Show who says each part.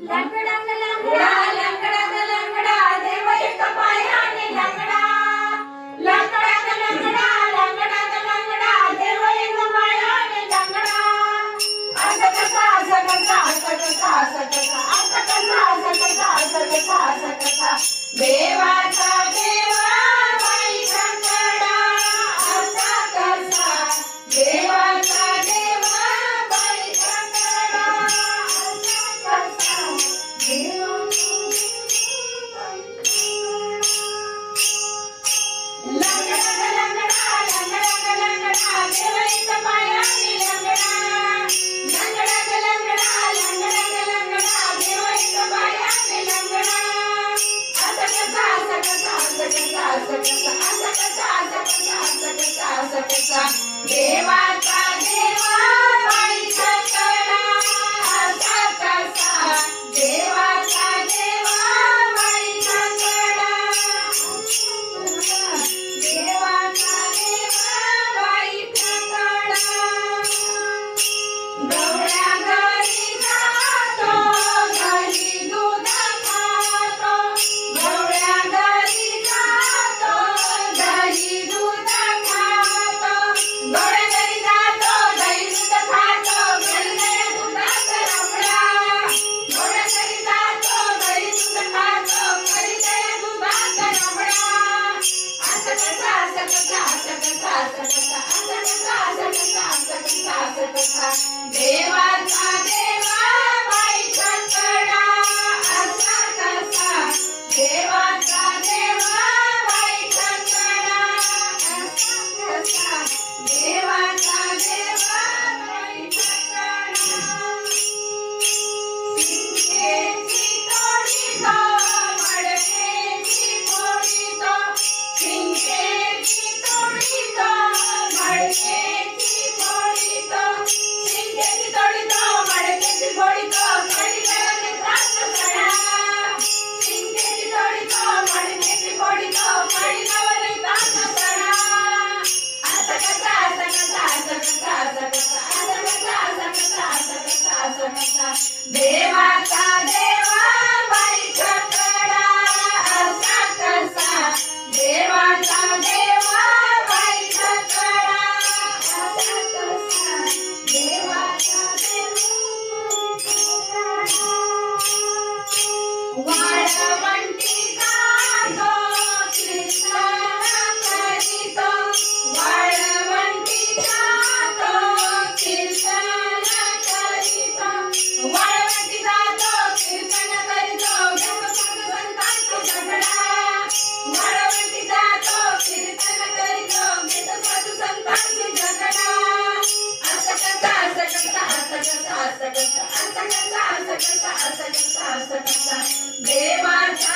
Speaker 1: लंगडा लंगडा लंगडा लंगडा देव एक पायाने लंगडा लंगडा लंगडा लंगडा लंगडा देव एक पायाने लंगडा असं कसा देवाचा देवा बाई लंगडा असा कसा देवाचा देवा बाई लंगडा असा कसा लंगडा लंगडा लंगडा लंगडा देव एक पायाने लंगडा लंगडा लंगडा लंगडा लंगडा देव एक पायाने लंगडा असं कसा देवाचा देवा बाई लंगडा असा कसा देवाचा देवा बाई लंगडा देवाचा देवा बाई लंगडा गवळ्या घरी जातो घरी दूध खातो गवळ्या घरी जातो घरी दूध खातो गवळ्या घरी जातो घरी दूध खातो घरी गया दुधाचा रबडा गवळ्या घरी जातो घरी दूध खातो घरी गया दुधाचा रबडा असं कसा देवाचा देवा बाई लंगडा असा कसा देवाचा देवा बाई लंगडा असा कसा देवाचा देवा बाई लंगडा सिंगेची तोडीतो मडकेची फोडीतो सिंगेची तोडीतो मडकेची फोडीतो सिंगेची तोडीतो मडकेची फोडीतो खडी गयाने त्रास सडा सिंगेची तोडीतो मडकेची फोडीतो खडी गयाने त्रास सडा असं कसा देवाचा देवा बाई लंगडा असा कसा देवाचा देवा बाई लंगडा असा कसा देवाचा देवा वाळवंटी जातो कीर्तन करीतो वाळवंटी जातो कीर्तन करीतो वाळवंटी जातो कीर्तन करीतो घेतो साधू संतांचा झगडा वाळवंटी जातो कीर्तन करीतो घेतो साधू संतांचा झगडा असं कसा देवाचा